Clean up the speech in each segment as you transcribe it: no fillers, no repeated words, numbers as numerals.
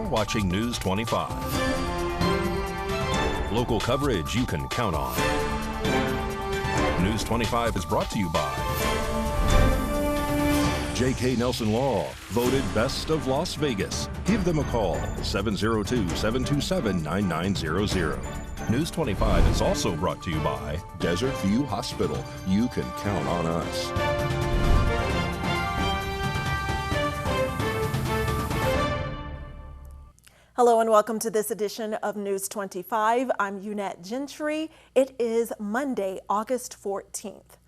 watching News 25. Local coverage you can count on. News 25 is brought to you by J.K. Nelson Law, voted best of Las Vegas. Give them a call, 702-727-9900. News 25 is also brought to you by Desert View Hospital. You can count on us. Hello and welcome to this edition of News 25. I'm Unette Gentry. It is Monday, August 14th.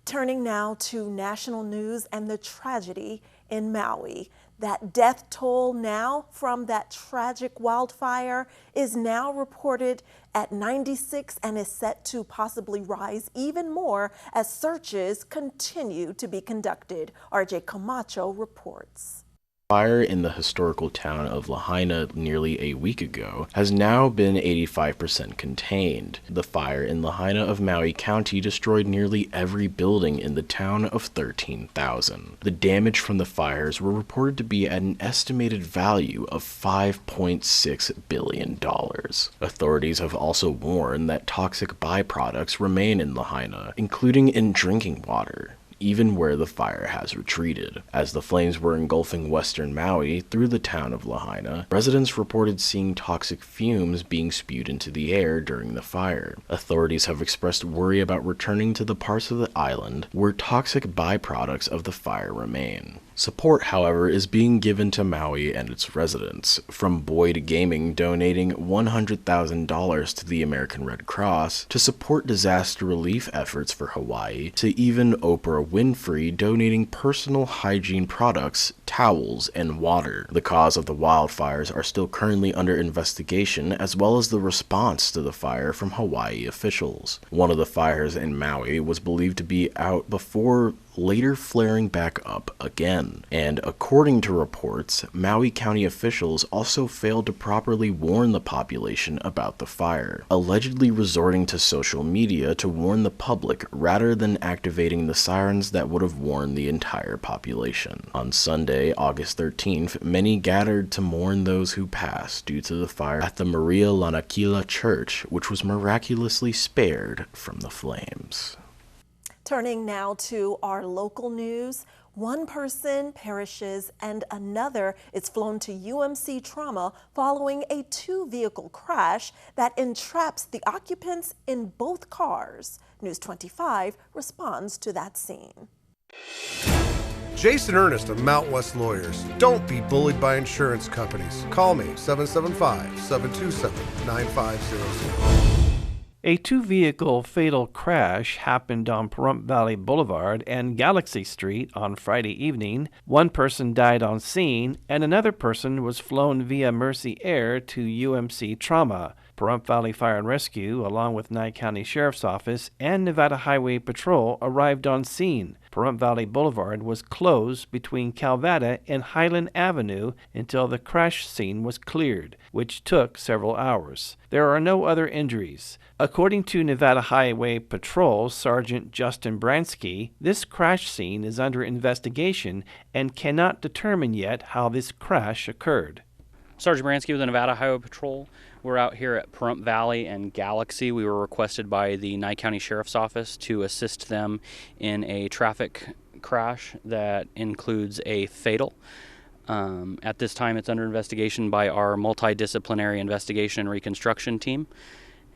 Turning now to national news and the tragedy in Maui. That death toll now from that tragic wildfire is now reported at 96 and is set to possibly rise even more as searches continue to be conducted. RJ Camacho reports. Fire in the historical town of Lahaina nearly a week ago has now been 85% contained. The fire in Lahaina of Maui County destroyed nearly every building in the town of 13,000. The damage from the fires were reported to be at an estimated value of $5.6 billion. Authorities have also warned that toxic byproducts remain in Lahaina, including in drinking water, even where the fire has retreated. As the flames were engulfing western Maui through the town of Lahaina, residents reported seeing toxic fumes being spewed into the air during the fire. Authorities have expressed worry about returning to the parts of the island where toxic byproducts of the fire remain. Support, however, is being given to Maui and its residents, from Boyd Gaming donating $100,000 to the American Red Cross to support disaster relief efforts for Hawaii, to even Oprah Winfrey donating personal hygiene products, towels, and water. The cause of the wildfires are still currently under investigation, as well as the response to the fire from Hawaii officials. One of the fires in Maui was believed to be out before later flaring back up again. And according to reports, Maui County officials also failed to properly warn the population about the fire, allegedly resorting to social media to warn the public rather than activating the sirens that would have warned the entire population. On Sunday, August 13th, many gathered to mourn those who passed due to the fire at the Maria Lanakila Church, which was miraculously spared from the flames. Turning now to our local news, one person perishes and another is flown to UMC trauma following a two-vehicle crash that entraps the occupants in both cars. News 25 responds to that scene. Jason Ernest of Mountain West Lawyers. Don't be bullied by insurance companies. Call me, 775-727-9500. A two-vehicle fatal crash happened on Pahrump Valley Boulevard and Galaxy Street on Friday evening. One person died on scene, and another person was flown via Mercy Air to UMC Trauma. Pahrump Valley Fire and Rescue, along with Nye County Sheriff's Office and Nevada Highway Patrol, arrived on scene. Pahrump Valley Boulevard was closed between Calvada and Highland Avenue until the crash scene was cleared, which took several hours. There are no other injuries. According to Nevada Highway Patrol Sergeant Justin Bransky, this crash scene is under investigation and cannot determine yet how this crash occurred. Sergeant Bransky with the Nevada Highway Patrol. We're out here at Pahrump Valley and Galaxy. We were requested by the Nye County Sheriff's Office to assist them in a traffic crash that includes a fatal. At this time, it's under investigation by our multidisciplinary investigation and reconstruction team,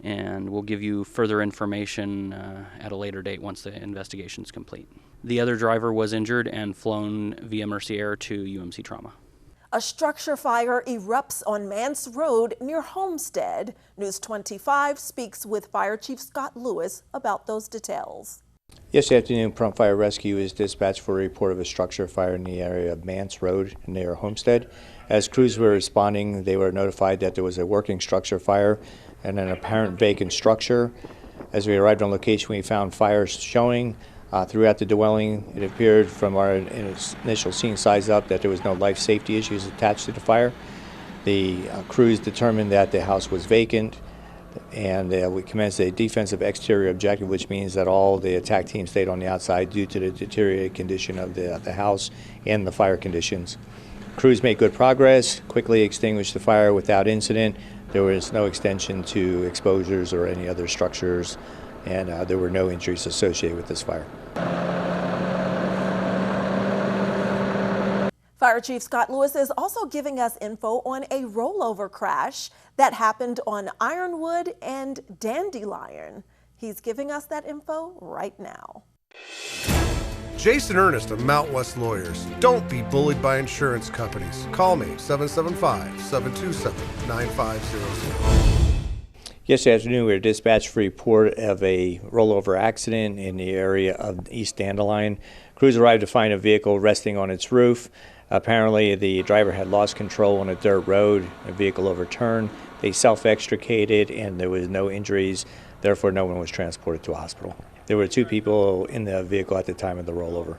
and we'll give you further information at a later date once the investigation is complete. The other driver was injured and flown via Mercy Air to UMC Trauma. A structure fire erupts on Mance Road near Homestead. News 25 speaks with Fire Chief Scott Lewis about those details. Yesterday afternoon, Pahrump Fire Rescue is dispatched for a report of a structure fire in the area of Mance Road near Homestead. As crews were responding, they were notified that there was a working structure fire and an apparent vacant structure. As we arrived on location, we found fires showing throughout the dwelling. It appeared from our initial scene size up that there was no life safety issues attached to the fire. The crews determined that the house was vacant, and we commenced a defensive exterior objective, which means that all the attack team stayed on the outside due to the deteriorated condition of the house and the fire conditions. Crews made good progress, quickly extinguished the fire without incident. There was no extension to exposures or any other structures, and there were no injuries associated with this fire. Fire Chief Scott Lewis is also giving us info on a rollover crash that happened on Ironwood and Dandelion. He's giving us that info right now. Jason Ernest of Mount West Lawyers. Don't be bullied by insurance companies. Call me, 775-727-9500. Yesterday afternoon, we were dispatched for a report of a rollover accident in the area of East Dandelion. Crews arrived to find a vehicle resting on its roof. Apparently, the driver had lost control on a dirt road. A vehicle overturned. They self-extricated, and there was no injuries. Therefore, no one was transported to a hospital. There were 2 people in the vehicle at the time of the rollover.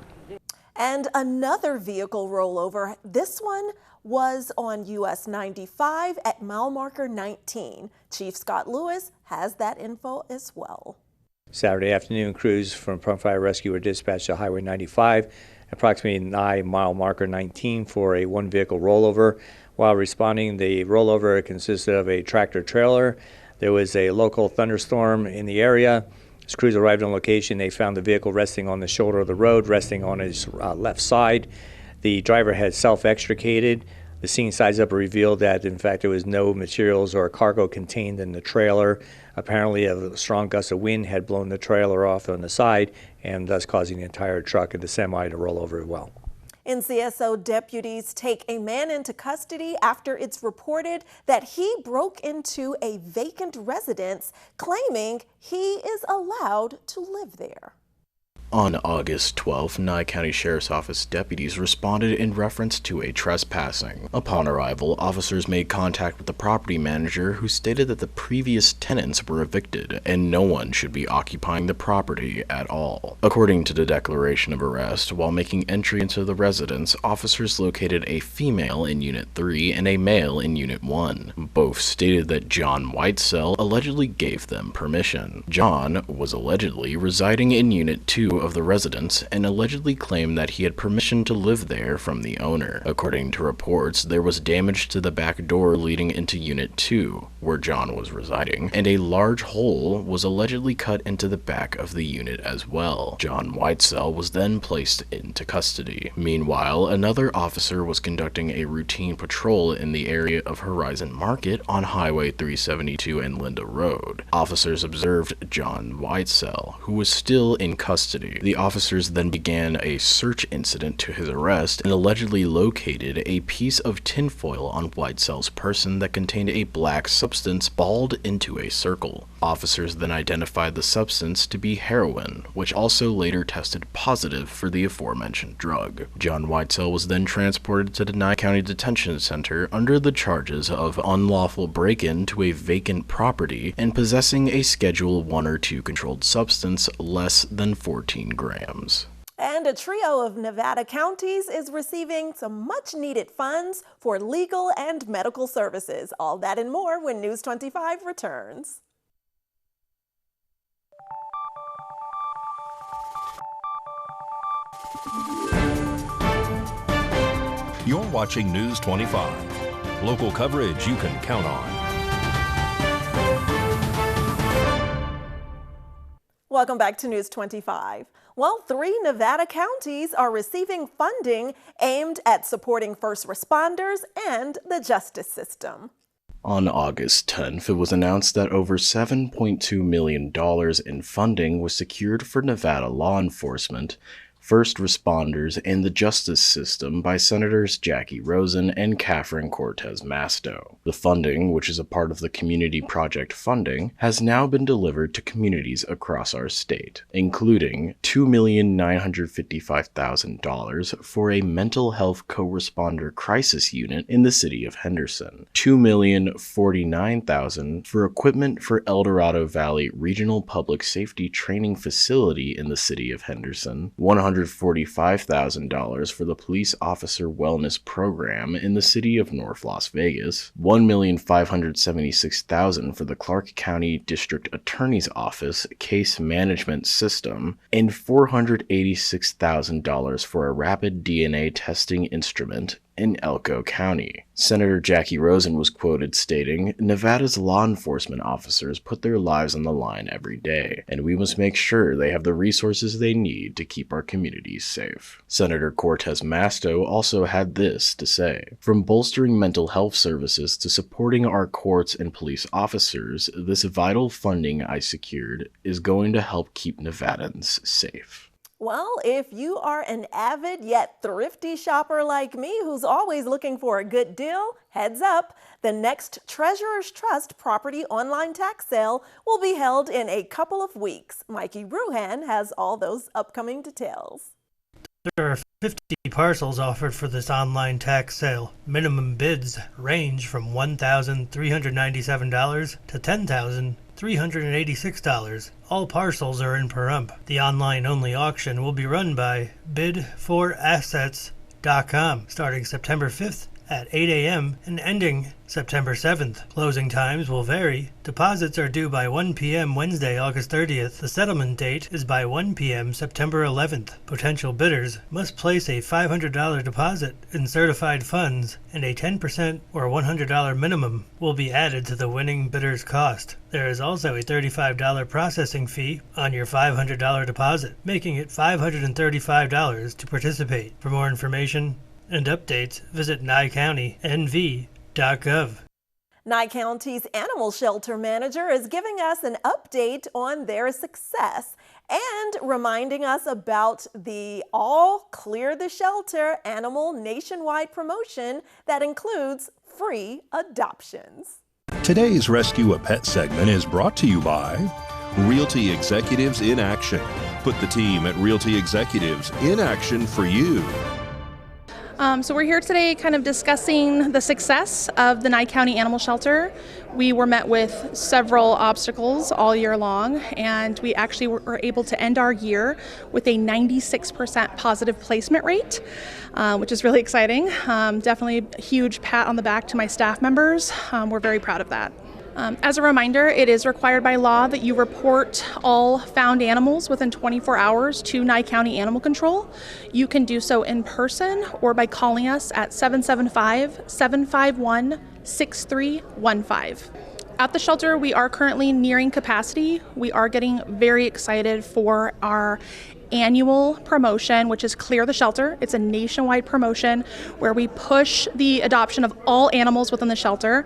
And another vehicle rollover. This one was on US 95 at mile marker 19. Chief Scott Lewis has that info as well. Saturday afternoon, crews from Prompt Fire Rescue were dispatched to Highway 95, approximately 9 mile marker 19, for a 1-vehicle rollover. While responding, the rollover consisted of a tractor trailer. There was a local thunderstorm in the area. As crews arrived on location, they found the vehicle resting on the shoulder of the road, resting on his left side. The driver had self-extricated. The scene size-up revealed that, in fact, there was no materials or cargo contained in the trailer. Apparently, a strong gust of wind had blown the trailer off on the side, and thus causing the entire truck and the semi to roll over as well. NCSO deputies take a man into custody after it's reported that he broke into a vacant residence, claiming he is allowed to live there. On August 12th, Nye County Sheriff's Office deputies responded in reference to a trespassing. Upon arrival, officers made contact with the property manager, who stated that the previous tenants were evicted and no one should be occupying the property at all. According to the declaration of arrest, while making entry into the residence, officers located a female in Unit 3 and a male in Unit 1. Both stated that John Whitesell allegedly gave them permission. John was allegedly residing in Unit 2 of the residence and allegedly claimed that he had permission to live there from the owner. According to reports, there was damage to the back door leading into Unit 2, where John was residing, and a large hole was allegedly cut into the back of the unit as well. John Whitesell was then placed into custody. Meanwhile, another officer was conducting a routine patrol in the area of Horizon Market on Highway 372 and Linda Road. Officers observed John Whitesell, who was still in custody. The officers then began a search incident to his arrest and allegedly located a piece of tinfoil on Whitesell's person that contained a black substance balled into a circle. Officers then identified the substance to be heroin, which also later tested positive for the aforementioned drug. John Whitesell was then transported to the Nye County Detention Center under the charges of unlawful break-in to a vacant property and possessing a Schedule 1 or 2 controlled substance less than 14 grams. And a trio of Nevada counties is receiving some much-needed funds for legal and medical services. All that and more when News 25 returns. You're watching News 25. Local coverage you can count on. Welcome back to News 25. Well, 3 Nevada counties are receiving funding aimed at supporting first responders and the justice system. On August 10th, it was announced that over $7.2 million in funding was secured for Nevada law enforcement, first responders, and the justice system by Senators Jackie Rosen and Catherine Cortez Masto. The funding, which is a part of the Community Project funding, has now been delivered to communities across our state, including $2,955,000 for a mental health co-responder crisis unit in the city of Henderson, $2,049,000 for equipment for El Dorado Valley Regional Public Safety Training Facility in the city of Henderson, $145,000 for the Police Officer Wellness Program in the city of North Las Vegas, $1,576,000 for the Clark County District Attorney's Office Case Management System, and $486,000 for a rapid DNA testing instrument in Elko County. Senator Jackie Rosen was quoted stating, "Nevada's law enforcement officers put their lives on the line every day, and we must make sure they have the resources they need to keep our communities safe." Senator Cortez Masto also had this to say, "From bolstering mental health services to supporting our courts and police officers, this vital funding I secured is going to help keep Nevadans safe." Well, if you are an avid yet thrifty shopper like me who's always looking for a good deal, heads up, the next Treasurers Trust property online tax sale will be held in a couple of weeks. Mikey Ruhan has all those upcoming details. There are 50 parcels offered for this online tax sale. Minimum bids range from $1,397 to $10,386. All parcels are in Pahrump. The online-only auction will be run by bid4assets.com starting September 5th at 8 a.m. and ending September 7th. Closing times will vary. Deposits are due by 1 p.m. Wednesday, August 30th. The settlement date is by 1 p.m. September 11th. Potential bidders must place a $500 deposit in certified funds, and a 10% or $100 minimum will be added to the winning bidder's cost. There is also a $35 processing fee on your $500 deposit, making it $535 to participate. For more information and updates, visit nycountynv.gov. Nye County's animal shelter manager is giving us an update on their success and reminding us about the All Clear the Shelter animal nationwide promotion that includes free adoptions. Today's Rescue a Pet segment is brought to you by Realty Executives in Action. Put the team at Realty Executives in action for you. So we're here today kind of discussing the success of the Nye County Animal Shelter. We were met with several obstacles all year long, and we actually were able to end our year with a 96% positive placement rate, which is really exciting. Definitely a huge pat on the back to my staff members. We're very proud of that. As a reminder, it is required by law that you report all found animals within 24 hours to Nye County Animal Control. You can do so in person or by calling us at 775-751-6315. At the shelter, we are currently nearing capacity. We are getting very excited for our annual promotion, which is Clear the Shelter. It's a nationwide promotion where we push the adoption of all animals within the shelter.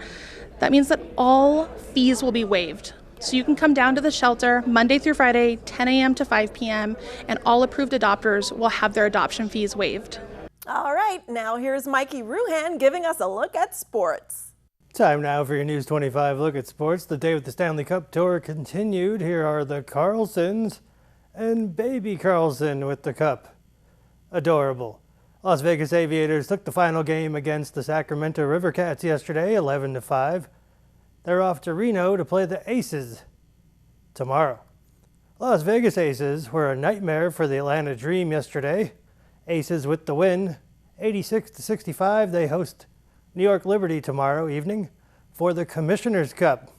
That means that all fees will be waived. So you can come down to the shelter Monday through Friday, 10 a.m. to 5 p.m., and all approved adopters will have their adoption fees waived. All right, now here's Mikey Ruhan giving us a look at sports. Time now for your News 25 look at sports. The day with the Stanley Cup Tour continued. Here are the Carlsons and baby Carlson with the cup. Adorable. Las Vegas Aviators took the final game against the Sacramento River Cats yesterday, 11-5. They're off to Reno to play the Aces tomorrow. Las Vegas Aces were a nightmare for the Atlanta Dream yesterday. Aces with the win, 86-65. They host New York Liberty tomorrow evening for the Commissioner's Cup.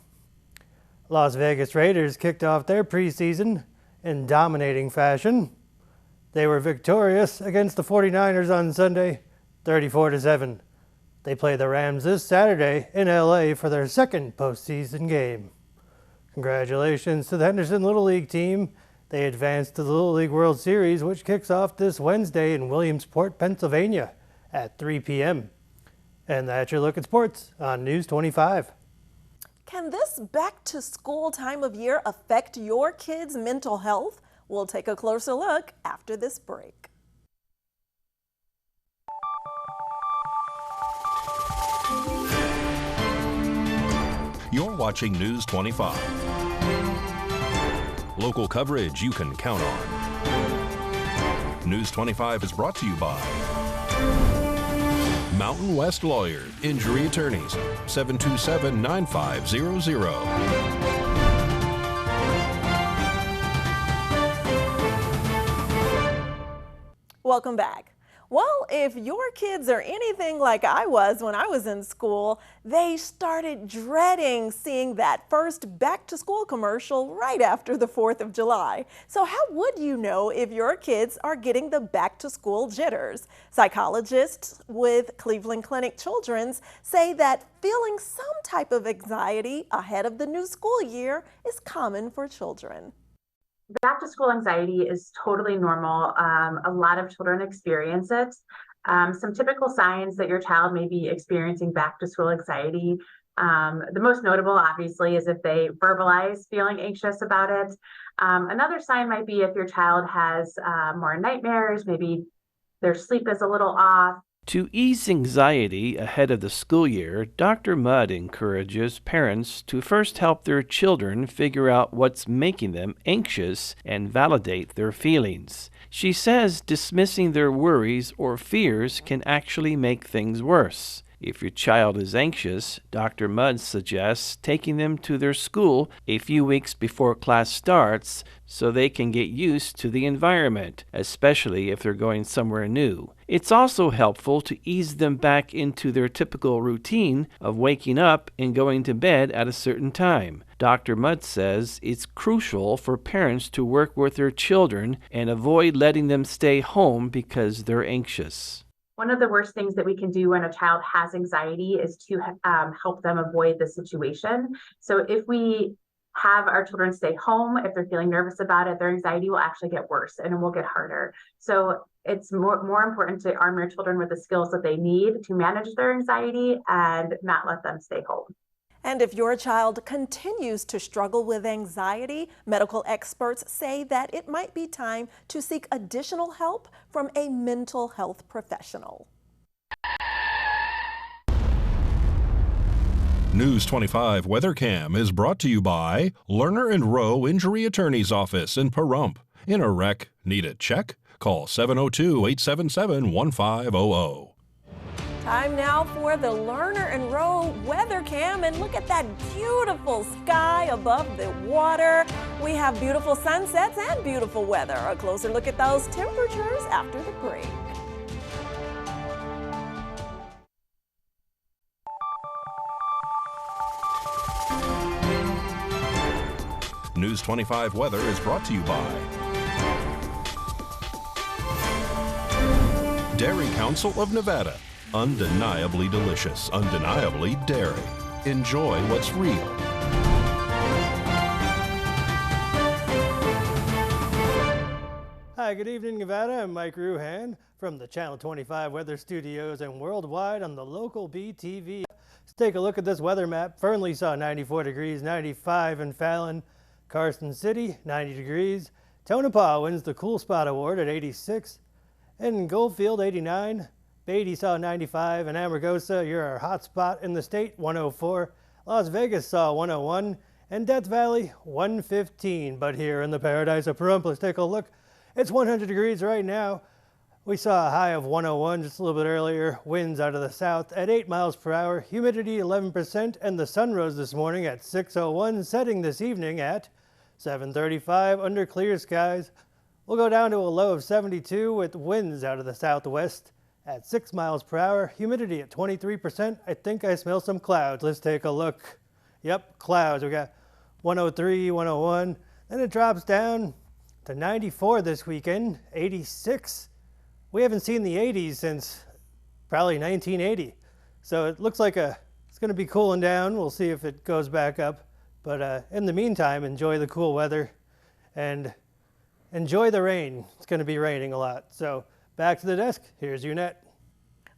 Las Vegas Raiders kicked off their preseason in dominating fashion. They were victorious against the 49ers on Sunday, 34-7. They play the Rams this Saturday in LA for their second postseason game. Congratulations to the Henderson Little League team. They advanced to the Little League World Series, which kicks off this Wednesday in Williamsport, Pennsylvania at 3 p.m. And that's your look at sports on News 25. Can this back-to-school time of year affect your kids' mental health? We'll take a closer look after this break. You're watching News 25. Local coverage you can count on. News 25 is brought to you by Mountain West Lawyers, Injury Attorneys, 727-9500. Welcome back. Well, if your kids are anything like I was when I was in school, they started dreading seeing that first back-to-school commercial right after the 4th of July. So how would you know if your kids are getting the back-to-school jitters? Psychologists with Cleveland Clinic Children's say that feeling some type of anxiety ahead of the new school year is common for children. Back to school anxiety is totally normal. A lot of children experience it. Some typical signs that your child may be experiencing back to school anxiety. The most notable, obviously, is if they verbalize feeling anxious about it. Another sign might be if your child has more nightmares, maybe their sleep is a little off. To ease anxiety ahead of the school year, Dr. Mudd encourages parents to first help their children figure out what's making them anxious and validate their feelings. She says dismissing their worries or fears can actually make things worse. If your child is anxious, Dr. Mudd suggests taking them to their school a few weeks before class starts so they can get used to the environment, especially if they're going somewhere new. It's also helpful to ease them back into their typical routine of waking up and going to bed at a certain time. Dr. Mudd says it's crucial for parents to work with their children and avoid letting them stay home because they're anxious. One of the worst things that we can do when a child has anxiety is to help them avoid the situation. So if we have our children stay home, if they're feeling nervous about it, their anxiety will actually get worse and it will get harder. So it's more important to arm your children with the skills that they need to manage their anxiety and not let them stay home. And if your child continues to struggle with anxiety, medical experts say that it might be time to seek additional help from a mental health professional. News 25 WeatherCam is brought to you by Lerner and Rowe Injury Attorney's Office in Pahrump. In a wreck, need a check? Call 702-877-1500. Time now for the Lerner and Rowe weather cam, and look at that beautiful sky above the water. We have beautiful sunsets and beautiful weather. A closer look at those temperatures after the break. News 25 weather is brought to you by Dairy Council of Nevada. Undeniably delicious, undeniably dairy. Enjoy what's real. Hi, good evening, Nevada. I'm Mike Ruhan from the Channel 25 Weather Studios and worldwide on the local BTV. Let's take a look at this weather map. Fernley saw 94 degrees, 95 in Fallon. Carson City, 90 degrees. Tonopah wins the Cool Spot Award at 86. And Goldfield, 89. Beatty saw 95, and Amargosa, you're our hot spot in the state, 104. Las Vegas saw 101, and Death Valley, 115. But here in the paradise of Pahrump, let's take a look. It's 100 degrees right now. We saw a high of 101 just a little bit earlier. Winds out of the south at 8 miles per hour. Humidity 11%, and the sun rose this morning at 6:01, setting this evening at 7:35 under clear skies. We'll go down to a low of 72 with winds out of the southwest at 6 miles per hour, humidity at 23%. I think I smell some clouds. Let's take a look. Yep, clouds. We got 103, 101. Then it drops down to 94 this weekend, 86. We haven't seen the 80s since probably 1980. So it looks like it's going to be cooling down. We'll see if it goes back up. But in the meantime, enjoy the cool weather and enjoy the rain. It's going to be raining a lot. So back to the desk. Here's Unette.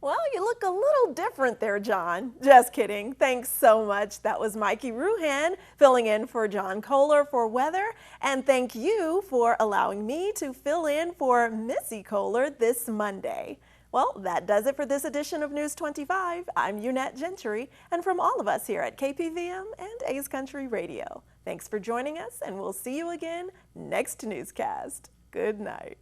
Well, you look a little different there, John. Just kidding. Thanks so much. That was Mikey Ruhan filling in for John Kohler for weather. And thank you for allowing me to fill in for Missy Kohler this Monday. Well, that does it for this edition of News 25. I'm Unette Gentry, and from all of us here at KPVM and A's Country Radio, thanks for joining us, and we'll see you again next newscast. Good night.